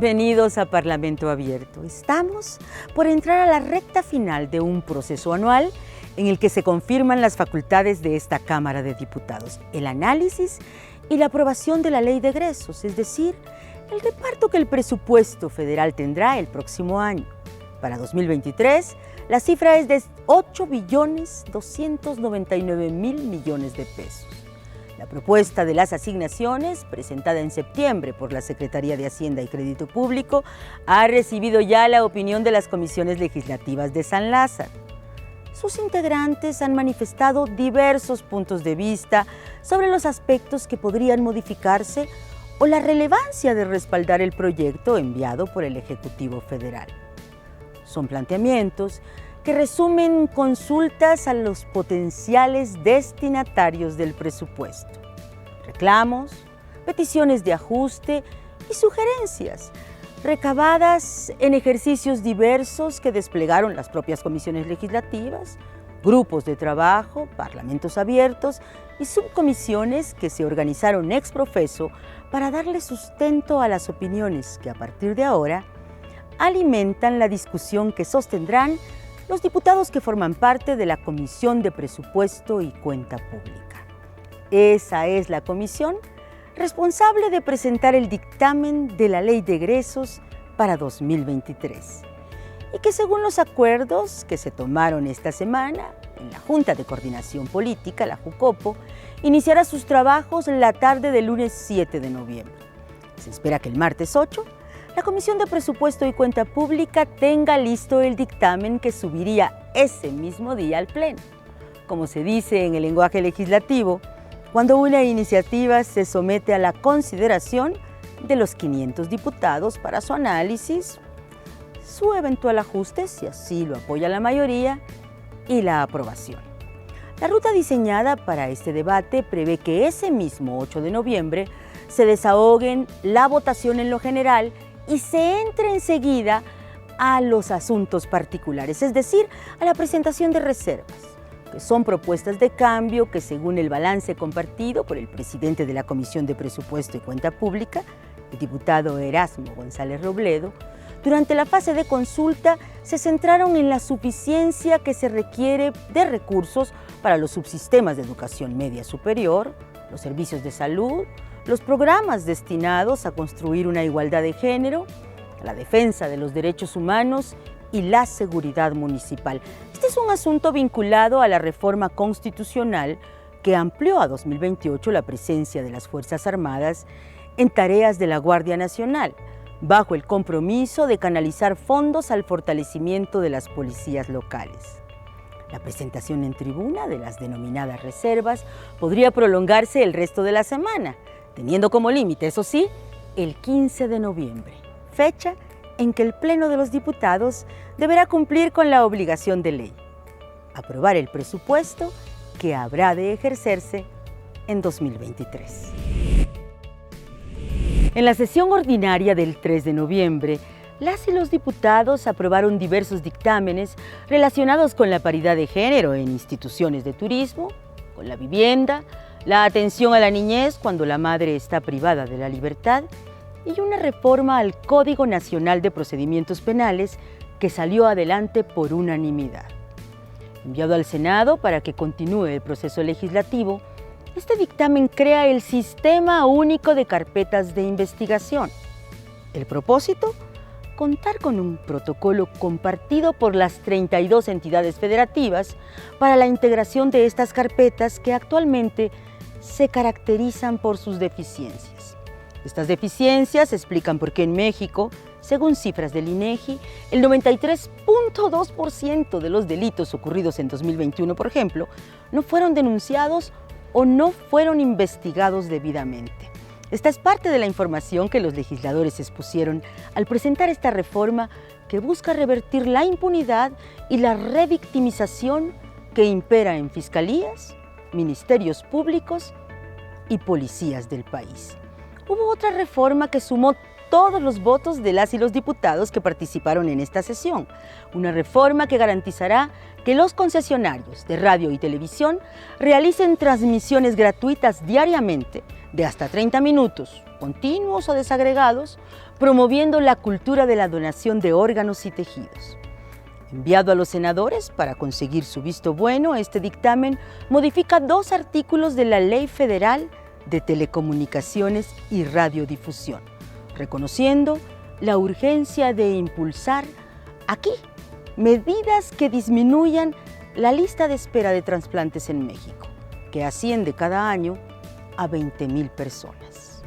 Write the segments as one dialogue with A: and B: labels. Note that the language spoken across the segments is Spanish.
A: Bienvenidos a Parlamento Abierto. Estamos por entrar a la recta final de un proceso anual en el que se confirman las facultades de esta Cámara de Diputados, el análisis y la aprobación de la Ley de Egresos, es decir, el reparto que el presupuesto federal tendrá el próximo año. Para 2023, la cifra es de 8.299.000 millones de pesos. La propuesta de las asignaciones, presentada en septiembre por la Secretaría de Hacienda y Crédito Público, ha recibido ya la opinión de las comisiones legislativas de San Lázaro. Sus integrantes han manifestado diversos puntos de vista sobre los aspectos que podrían modificarse o la relevancia de respaldar el proyecto enviado por el Ejecutivo Federal. Son planteamientos que resumen consultas a los potenciales destinatarios del presupuesto, reclamos, peticiones de ajuste y sugerencias recabadas en ejercicios diversos que desplegaron las propias comisiones legislativas, grupos de trabajo, parlamentos abiertos y subcomisiones que se organizaron ex profeso para darle sustento a las opiniones que a partir de ahora alimentan la discusión que sostendrán los diputados que forman parte de la Comisión de Presupuesto y Cuenta Pública. Esa es la comisión responsable de presentar el dictamen de la Ley de Egresos para 2023 y que, según los acuerdos que se tomaron esta semana en la Junta de Coordinación Política, la JUCOPO, iniciará sus trabajos la tarde del lunes 7 de noviembre. Se espera que el martes 8 la Comisión de Presupuesto y Cuenta Pública tenga listo el dictamen que subiría ese mismo día al Pleno. Como se dice en el lenguaje legislativo, cuando una iniciativa se somete a la consideración de los 500 diputados para su análisis, su eventual ajuste, si así lo apoya la mayoría, y la aprobación. La ruta diseñada para este debate prevé que ese mismo 8 de noviembre se desahoguen la votación en lo general y se entre enseguida a los asuntos particulares, es decir, a la presentación de reservas, que son propuestas de cambio que, según el balance compartido por el presidente de la Comisión de Presupuesto y Cuenta Pública, el diputado Erasmo González Robledo, durante la fase de consulta se centraron en la suficiencia que se requiere de recursos para los subsistemas de educación media superior, los servicios de salud, los programas destinados a construir una igualdad de género, a la defensa de los derechos humanos y la seguridad municipal. Este es un asunto vinculado a la reforma constitucional que amplió a 2028 la presencia de las Fuerzas Armadas en tareas de la Guardia Nacional, bajo el compromiso de canalizar fondos al fortalecimiento de las policías locales. La presentación en tribuna de las denominadas reservas podría prolongarse el resto de la semana, teniendo como límite, eso sí, el 15 de noviembre, fecha en que el Pleno de los Diputados deberá cumplir con la obligación de ley, aprobar el presupuesto que habrá de ejercerse en 2023. En la sesión ordinaria del 3 de noviembre, las y los diputados aprobaron diversos dictámenes relacionados con la paridad de género en instituciones de turismo, con la vivienda, la atención a la niñez cuando la madre está privada de la libertad y una reforma al Código Nacional de Procedimientos Penales que salió adelante por unanimidad. Enviado al Senado para que continúe el proceso legislativo, este dictamen crea el Sistema Único de Carpetas de Investigación. El propósito: contar con un protocolo compartido por las 32 entidades federativas para la integración de estas carpetas que actualmente se caracterizan por sus deficiencias. Estas deficiencias explican por qué en México, según cifras del INEGI, el 93.2% de los delitos ocurridos en 2021, por ejemplo, no fueron denunciados o no fueron investigados debidamente. Esta es parte de la información que los legisladores expusieron al presentar esta reforma que busca revertir la impunidad y la revictimización que impera en fiscalías, ministerios públicos y policías del país. Hubo otra reforma que sumó todos los votos de las y los diputados que participaron en esta sesión. Una reforma que garantizará que los concesionarios de radio y televisión realicen transmisiones gratuitas diariamente de hasta 30 minutos, continuos o desagregados, promoviendo la cultura de la donación de órganos y tejidos. Enviado a los senadores para conseguir su visto bueno, este dictamen modifica 2 artículos de la Ley Federal de Telecomunicaciones y Radiodifusión, reconociendo la urgencia de impulsar aquí medidas que disminuyan la lista de espera de trasplantes en México, que asciende cada año a 20,000 personas.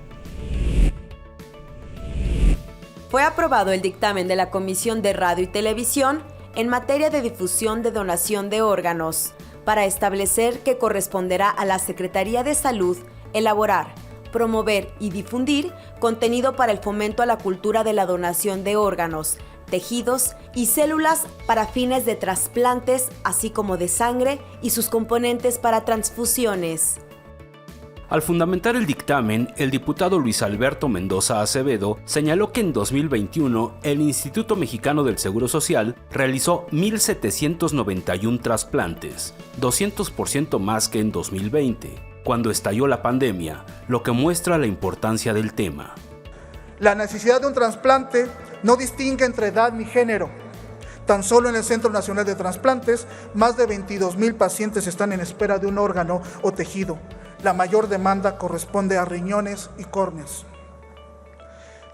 B: Fue aprobado el dictamen de la Comisión de Radio y Televisión en materia de difusión de donación de órganos, para establecer que corresponderá a la Secretaría de Salud elaborar, promover y difundir contenido para el fomento a la cultura de la donación de órganos, tejidos y células para fines de trasplantes, así como de sangre y sus componentes para transfusiones.
C: Al fundamentar el dictamen, el diputado Luis Alberto Mendoza Acevedo señaló que en 2021 el Instituto Mexicano del Seguro Social realizó 1,791 trasplantes, 200% más que en 2020, cuando estalló la pandemia, lo que muestra la importancia del tema.
D: La necesidad de un trasplante no distingue entre edad ni género. Tan solo en el Centro Nacional de Trasplantes, más de 22,000 pacientes están en espera de un órgano o tejido. La mayor demanda corresponde a riñones y córneas.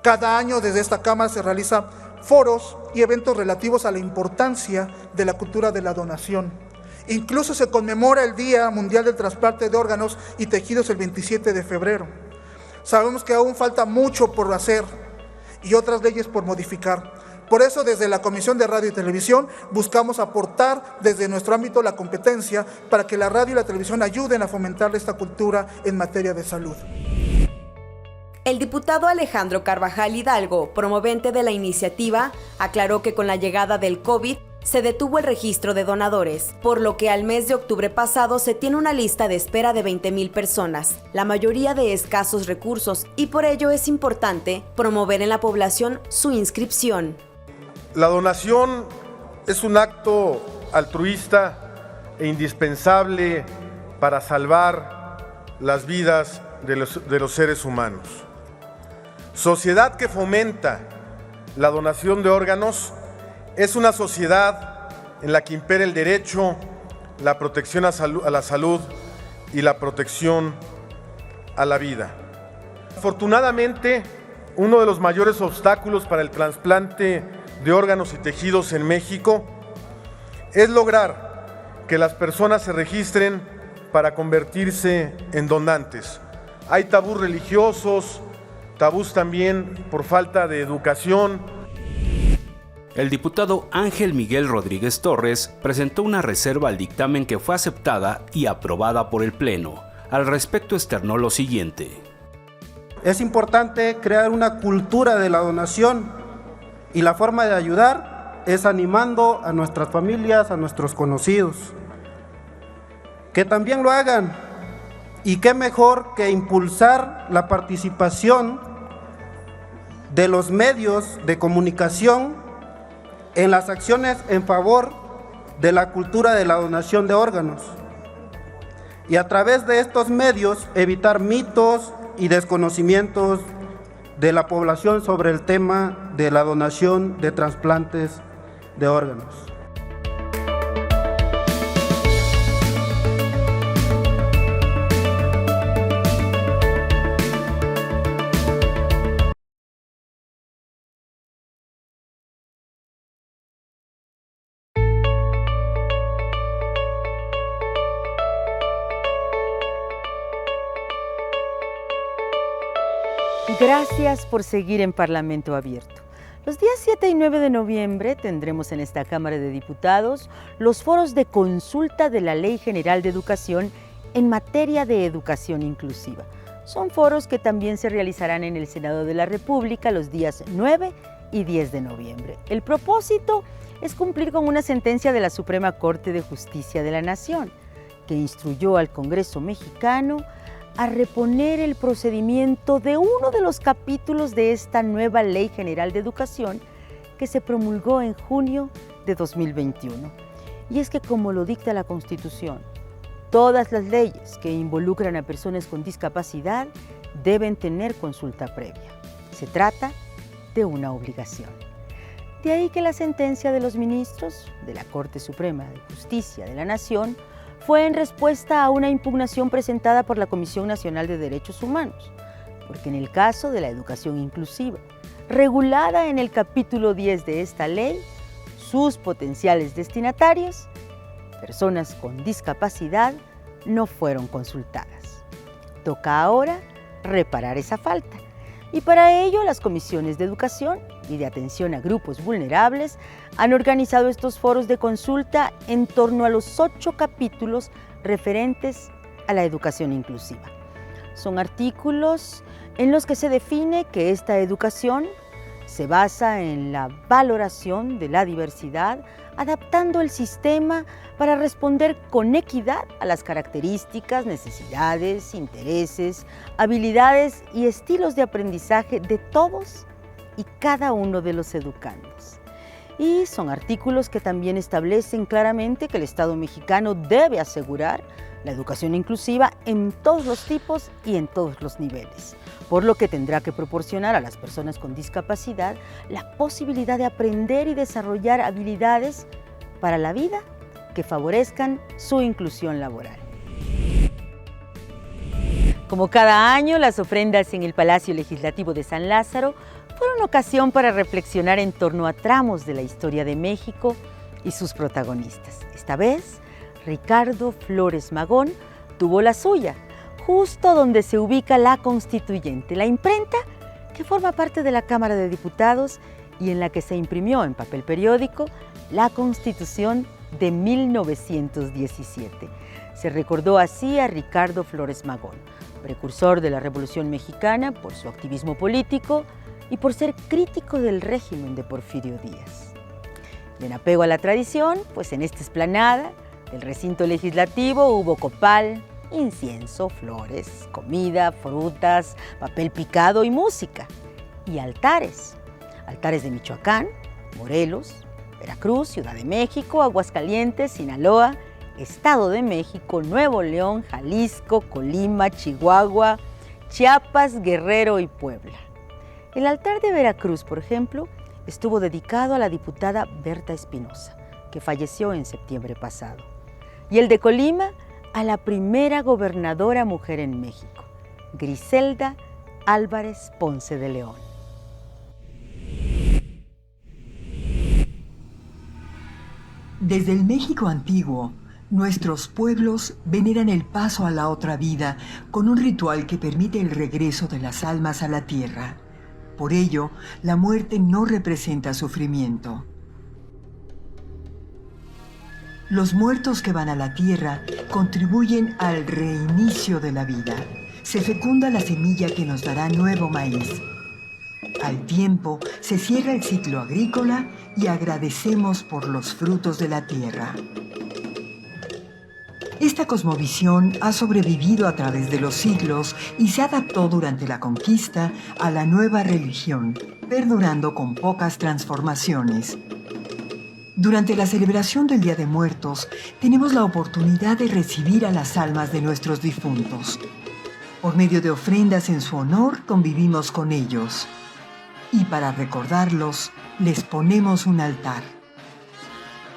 D: Cada año desde esta Cámara se realizan foros y eventos relativos a la importancia de la cultura de la donación. Incluso se conmemora el Día Mundial del Trasplante de Órganos y Tejidos el 27 de febrero. Sabemos que aún falta mucho por hacer y otras leyes por modificar. Por eso, desde la Comisión de Radio y Televisión, buscamos aportar desde nuestro ámbito la competencia para que la radio y la televisión ayuden a fomentar esta cultura en materia de salud.
B: El diputado Alejandro Carvajal Hidalgo, promovente de la iniciativa, aclaró que con la llegada del COVID se detuvo el registro de donadores, por lo que al mes de octubre pasado se tiene una lista de espera de 20,000 personas, la mayoría de escasos recursos, y por ello es importante promover en la población su inscripción.
E: La donación es un acto altruista e indispensable para salvar las vidas de los seres humanos. Sociedad que fomenta la donación de órganos es una sociedad en la que impera el derecho, la protección a la salud y la protección a la vida. Afortunadamente, uno de los mayores obstáculos para el trasplante de órganos y tejidos en México es lograr que las personas se registren para convertirse en donantes. Hay tabús religiosos, tabús también por falta de educación.
C: El diputado Ángel Miguel Rodríguez Torres presentó una reserva al dictamen que fue aceptada y aprobada por el Pleno. Al respecto externó lo siguiente.
F: Es importante crear una cultura de la donación y la forma de ayudar es animando a nuestras familias, a nuestros conocidos, que también lo hagan. Y qué mejor que impulsar la participación de los medios de comunicación en las acciones en favor de la cultura de la donación de órganos. Y a través de estos medios evitar mitos y desconocimientos de la población sobre el tema de la donación de trasplantes de órganos.
A: Gracias por seguir en Parlamento Abierto. Los días 7 y 9 de noviembre tendremos en esta Cámara de Diputados los foros de consulta de la Ley General de Educación en materia de educación inclusiva. Son foros que también se realizarán en el Senado de la República los días 9 y 10 de noviembre. El propósito es cumplir con una sentencia de la Suprema Corte de Justicia de la Nación, que instruyó al Congreso mexicano a reponer el procedimiento de uno de los capítulos de esta nueva Ley General de Educación que se promulgó en junio de 2021. Y es que, como lo dicta la Constitución, todas las leyes que involucran a personas con discapacidad deben tener consulta previa. Se trata de una obligación. De ahí que la sentencia de los ministros de la Corte Suprema de Justicia de la Nación fue en respuesta a una impugnación presentada por la Comisión Nacional de Derechos Humanos, porque en el caso de la educación inclusiva, regulada en el capítulo 10 de esta ley, sus potenciales destinatarios, personas con discapacidad, no fueron consultadas. Toca ahora reparar esa falta. Y para ello, las comisiones de educación y de atención a grupos vulnerables han organizado estos foros de consulta en torno a los 8 capítulos referentes a la educación inclusiva. Son artículos en los que se define que esta educación se basa en la valoración de la diversidad, adaptando el sistema para responder con equidad a las características, necesidades, intereses, habilidades y estilos de aprendizaje de todos y cada uno de los educandos. Y son artículos que también establecen claramente que el Estado mexicano debe asegurar la educación inclusiva en todos los tipos y en todos los niveles, por lo que tendrá que proporcionar a las personas con discapacidad la posibilidad de aprender y desarrollar habilidades para la vida que favorezcan su inclusión laboral. Como cada año, las ofrendas en el Palacio Legislativo de San Lázaro fueron ocasión para reflexionar en torno a tramos de la historia de México y sus protagonistas. Esta vez, Ricardo Flores Magón tuvo la suya, justo donde se ubica la Constituyente, la imprenta que forma parte de la Cámara de Diputados y en la que se imprimió en papel periódico la Constitución de 1917. Se recordó así a Ricardo Flores Magón, precursor de la Revolución Mexicana por su activismo político y por ser crítico del régimen de Porfirio Díaz. Y en apego a la tradición, pues en esta explanada del recinto legislativo hubo copal, incienso, flores, comida, frutas, papel picado y música. Y altares. Altares de Michoacán, Morelos, Veracruz, Ciudad de México, Aguascalientes, Sinaloa, Estado de México, Nuevo León, Jalisco, Colima, Chihuahua, Chiapas, Guerrero y Puebla. El altar de Veracruz, por ejemplo, estuvo dedicado a la diputada Berta Espinosa, que falleció en septiembre pasado. Y el de Colima, a la primera gobernadora mujer en México, Griselda Álvarez Ponce de León.
G: Desde el México antiguo, nuestros pueblos veneran el paso a la otra vida con un ritual que permite el regreso de las almas a la tierra. Por ello, la muerte no representa sufrimiento. Los muertos que van a la tierra contribuyen al reinicio de la vida. Se fecunda la semilla que nos dará nuevo maíz. Al tiempo, se cierra el ciclo agrícola y agradecemos por los frutos de la tierra. Esta cosmovisión ha sobrevivido a través de los siglos y se adaptó durante la conquista a la nueva religión, perdurando con pocas transformaciones. Durante la celebración del Día de Muertos, tenemos la oportunidad de recibir a las almas de nuestros difuntos. Por medio de ofrendas en su honor, convivimos con ellos. Y para recordarlos, les ponemos un altar.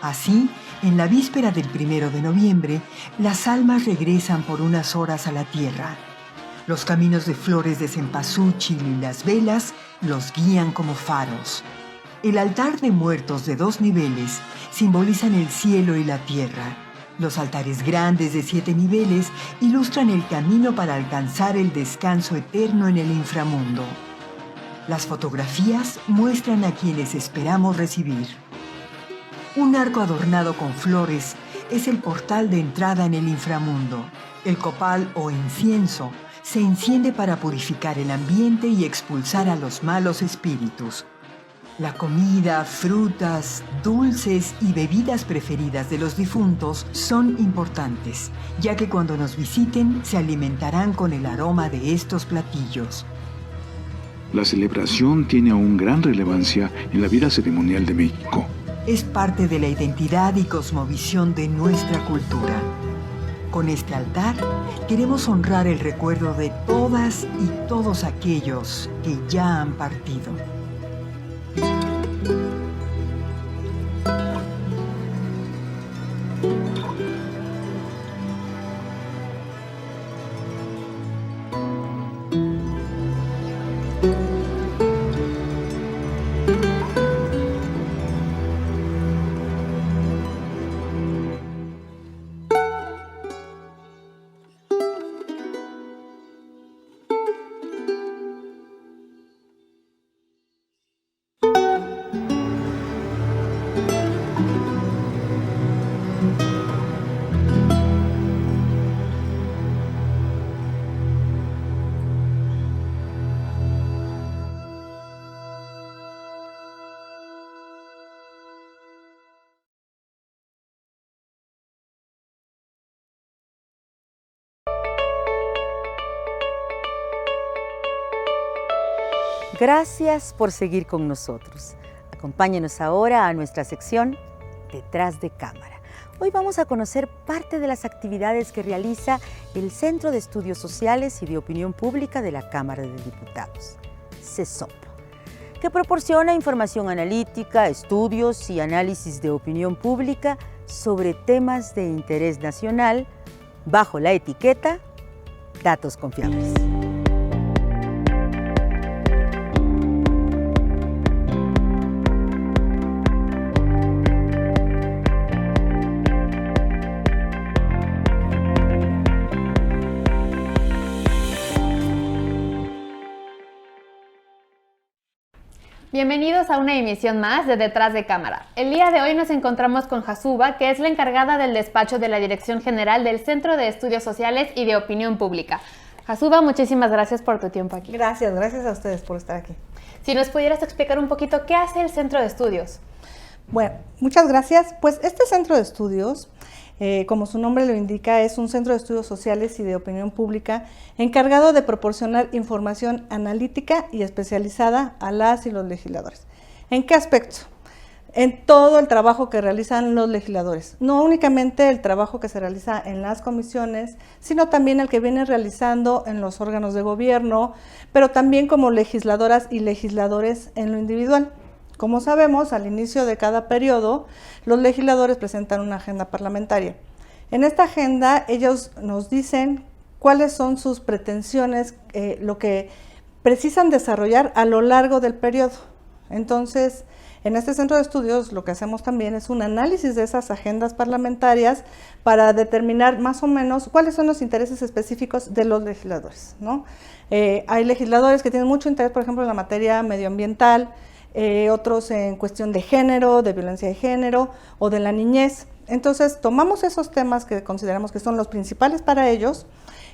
G: Así, en la víspera del 1 de noviembre, las almas regresan por unas horas a la tierra. Los caminos de flores de cempasúchil y las velas los guían como faros. El altar de muertos de 2 niveles simbolizan el cielo y la tierra. Los altares grandes de 7 niveles ilustran el camino para alcanzar el descanso eterno en el inframundo. Las fotografías muestran a quienes esperamos recibir. Un arco adornado con flores es el portal de entrada en el inframundo. El copal o incienso se enciende para purificar el ambiente y expulsar a los malos espíritus. La comida, frutas, dulces y bebidas preferidas de los difuntos son importantes, ya que cuando nos visiten se alimentarán con el aroma de estos platillos.
H: La celebración tiene aún gran relevancia en la vida ceremonial de México.
G: Es parte de la identidad y cosmovisión de nuestra cultura. Con este altar queremos honrar el recuerdo de todas y todos aquellos que ya han partido.
A: Gracias por seguir con nosotros. Acompáñenos ahora a nuestra sección Detrás de Cámara. Hoy vamos a conocer parte de las actividades que realiza el Centro de Estudios Sociales y de Opinión Pública de la Cámara de Diputados, CESOP, que proporciona información analítica, estudios y análisis de opinión pública sobre temas de interés nacional bajo la etiqueta Datos Confiables.
I: Bienvenidos a una emisión más de Detrás de Cámara. El día de hoy nos encontramos con Jasuba, que es la encargada del despacho de la Dirección General del Centro de Estudios Sociales y de Opinión Pública. Jasuba, muchísimas gracias por tu tiempo aquí.
J: Gracias a ustedes por estar aquí.
I: Si nos pudieras explicar un poquito qué hace el Centro de Estudios.
J: Bueno, muchas gracias. Pues este Centro de Estudios, como su nombre lo indica, es un centro de estudios sociales y de opinión pública encargado de proporcionar información analítica y especializada a las y los legisladores. ¿En qué aspecto? En todo el trabajo que realizan los legisladores, no únicamente el trabajo que se realiza en las comisiones, sino también el que vienen realizando en los órganos de gobierno, pero también como legisladoras y legisladores en lo individual. Como sabemos, al inicio de cada periodo, los legisladores presentan una agenda parlamentaria. En esta agenda, ellos nos dicen cuáles son sus pretensiones, lo que precisan desarrollar a lo largo del periodo. Entonces, en este centro de estudios, lo que hacemos también es un análisis de esas agendas parlamentarias para determinar más o menos cuáles son los intereses específicos de los legisladores, ¿no? Hay legisladores que tienen mucho interés, por ejemplo, en la materia medioambiental, otros en cuestión de género, de violencia de género o de la niñez. Entonces tomamos esos temas que consideramos que son los principales para ellos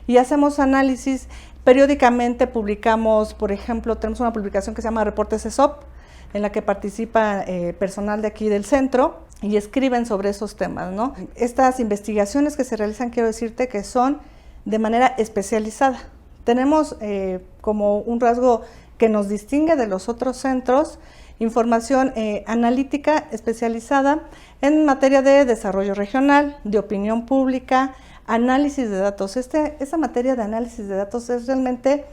J: y hacemos análisis. Periódicamente publicamos, por ejemplo, tenemos una publicación que se llama Reporte CESOP, en la que participa personal de aquí del centro y escriben sobre esos temas, ¿no? Estas investigaciones que se realizan, quiero decirte que son de manera especializada. Tenemos como un rasgo que nos distingue de los otros centros, información analítica especializada en materia de desarrollo regional, de opinión pública, análisis de datos. Esa materia de análisis de datos es realmente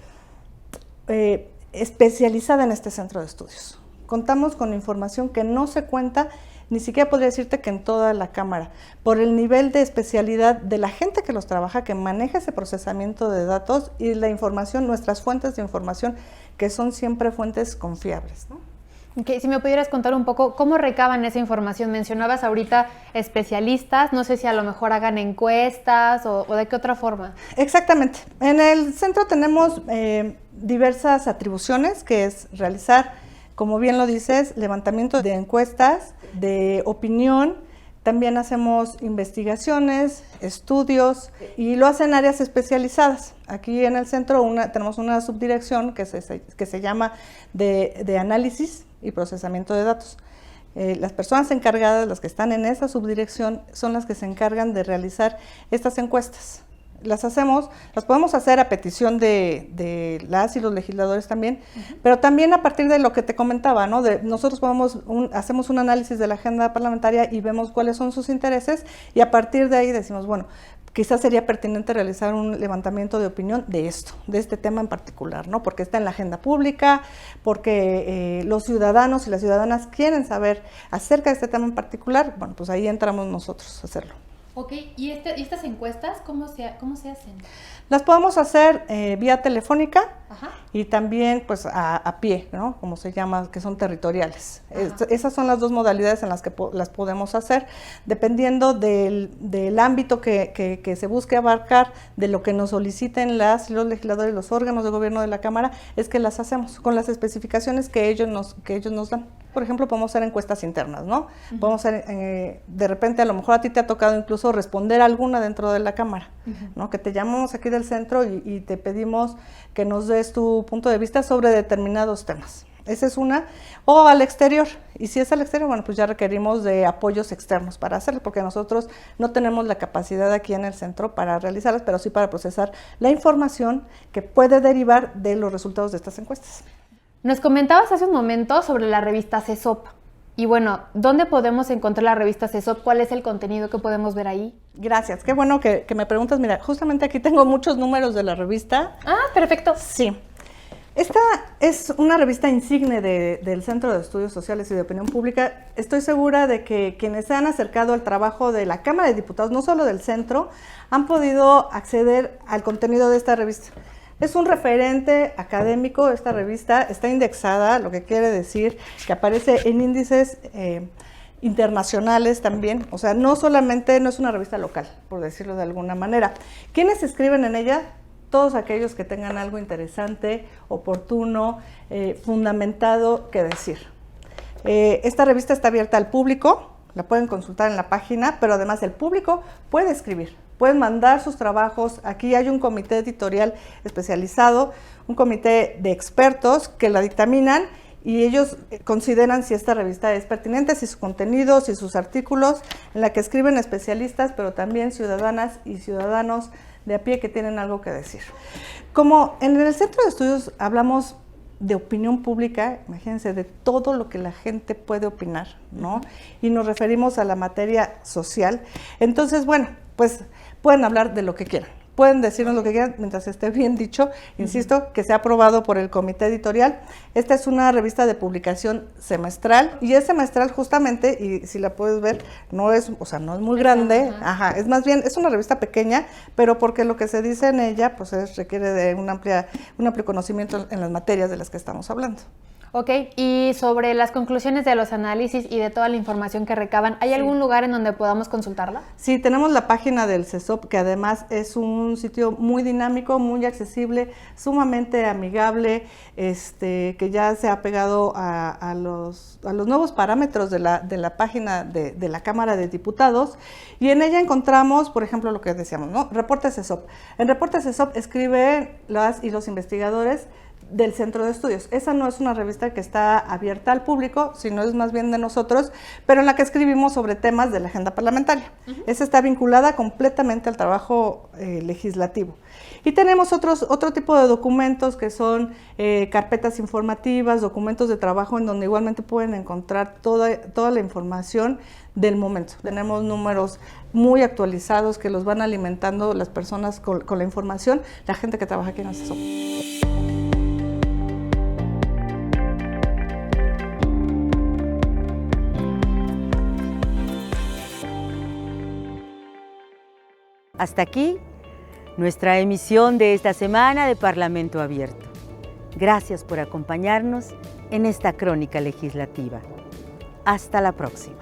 J: especializada en este centro de estudios. Contamos con información que no se cuenta, ni siquiera podría decirte que en toda la Cámara, por el nivel de especialidad de la gente que los trabaja, que maneja ese procesamiento de datos y la información, nuestras fuentes de información, que son siempre fuentes confiables, ¿no?
I: Okay, si me pudieras contar un poco cómo recaban esa información. Mencionabas ahorita especialistas, no sé si a lo mejor hagan encuestas o de qué otra forma.
J: Exactamente. En el centro tenemos diversas atribuciones, que es realizar, como bien lo dices, levantamiento de encuestas, de opinión. También hacemos investigaciones, estudios y lo hacen áreas especializadas. Aquí en el centro tenemos una subdirección que se llama de análisis y procesamiento de datos. Las personas encargadas, las que están en esa subdirección, son las que se encargan de realizar estas encuestas. Las podemos hacer a petición de las y los legisladores también, pero también a partir de lo que te comentaba, ¿no? Nosotros hacemos un análisis de la agenda parlamentaria y vemos cuáles son sus intereses y a partir de ahí decimos, bueno, quizás sería pertinente realizar un levantamiento de opinión de esto, de este tema en particular, ¿no? Porque está en la agenda pública, porque los ciudadanos y las ciudadanas quieren saber acerca de este tema en particular. Bueno, pues ahí entramos nosotros a hacerlo.
I: Ok, ¿y estas encuestas cómo se hacen?
J: Las podemos hacer vía telefónica.
I: Ajá.
J: Y también pues a pie, ¿no? Como se llama, que son territoriales. Esas son las dos modalidades en las que las podemos hacer, dependiendo del ámbito que se busque abarcar, de lo que nos soliciten los legisladores, los órganos de gobierno de la Cámara, es que las hacemos con las especificaciones que ellos nos dan. Por ejemplo, podemos hacer encuestas internas, ¿no? Podemos hacer, de repente, a lo mejor a ti te ha tocado incluso responder alguna dentro de la Cámara, ¿no? Que te llamamos aquí del centro y te pedimos que nos des tu punto de vista sobre determinados temas. Esa es una. O al exterior. Y si es al exterior, bueno, pues ya requerimos de apoyos externos para hacerlo, porque nosotros no tenemos la capacidad aquí en el centro para realizarlas, pero sí para procesar la información que puede derivar de los resultados de estas encuestas.
I: Nos comentabas hace un momento sobre la revista CESOP. Y bueno, ¿dónde podemos encontrar la revista CESOP? ¿Cuál es el contenido que podemos ver ahí?
J: Gracias, qué bueno que me preguntas. Mira, justamente aquí tengo muchos números de la revista.
I: Ah, perfecto.
J: Sí. Esta es una revista insigne del Centro de Estudios Sociales y de Opinión Pública. Estoy segura de que quienes se han acercado al trabajo de la Cámara de Diputados, no solo del centro, han podido acceder al contenido de esta revista. Es un referente académico. Esta revista está indexada, lo que quiere decir que aparece en índices internacionales también. O sea, no es una revista local, por decirlo de alguna manera. ¿Quiénes escriben en ella? Todos aquellos que tengan algo interesante, oportuno, fundamentado que decir. Esta revista está abierta al público, la pueden consultar en la página, pero además el público puede escribir. Pueden mandar sus trabajos. Aquí hay un comité editorial especializado, un comité de expertos que la dictaminan y ellos consideran si esta revista es pertinente, si su contenido, si sus artículos, en la que escriben especialistas, pero también ciudadanas y ciudadanos de a pie que tienen algo que decir. Como en el Centro de Estudios hablamos de opinión pública, imagínense, de todo lo que la gente puede opinar, ¿no? Y nos referimos a la materia social. Entonces, bueno, pues pueden hablar de lo que quieran, pueden decirnos lo que quieran mientras esté bien dicho. Insisto, que se ha aprobado por el comité editorial. Esta es una revista de publicación semestral, y es semestral justamente, y si la puedes ver, no es muy grande, es más bien, es una revista pequeña, pero porque lo que se dice en ella, pues requiere de un amplio conocimiento en las materias de las que estamos hablando.
I: Ok, y sobre las conclusiones de los análisis y de toda la información que recaban, ¿hay algún lugar en donde podamos consultarla?
J: Sí, tenemos la página del CESOP, que además es un sitio muy dinámico, muy accesible, sumamente amigable, que ya se ha pegado a los nuevos parámetros de la página de la Cámara de Diputados, y en ella encontramos, por ejemplo, lo que decíamos, ¿no? Reporte CESOP. En Reporte CESOP escriben las y los investigadores del Centro de Estudios. Esa no es una revista que está abierta al público, sino es más bien de nosotros, pero en la que escribimos sobre temas de la agenda parlamentaria. Esa está vinculada completamente al trabajo legislativo. Y tenemos otro tipo de documentos que son carpetas informativas, documentos de trabajo, en donde igualmente pueden encontrar toda la información del momento. Tenemos números muy actualizados que los van alimentando las personas con la información, la gente que trabaja aquí en el CESOP.
A: Hasta aquí nuestra emisión de esta semana de Parlamento Abierto. Gracias por acompañarnos en esta crónica legislativa. Hasta la próxima.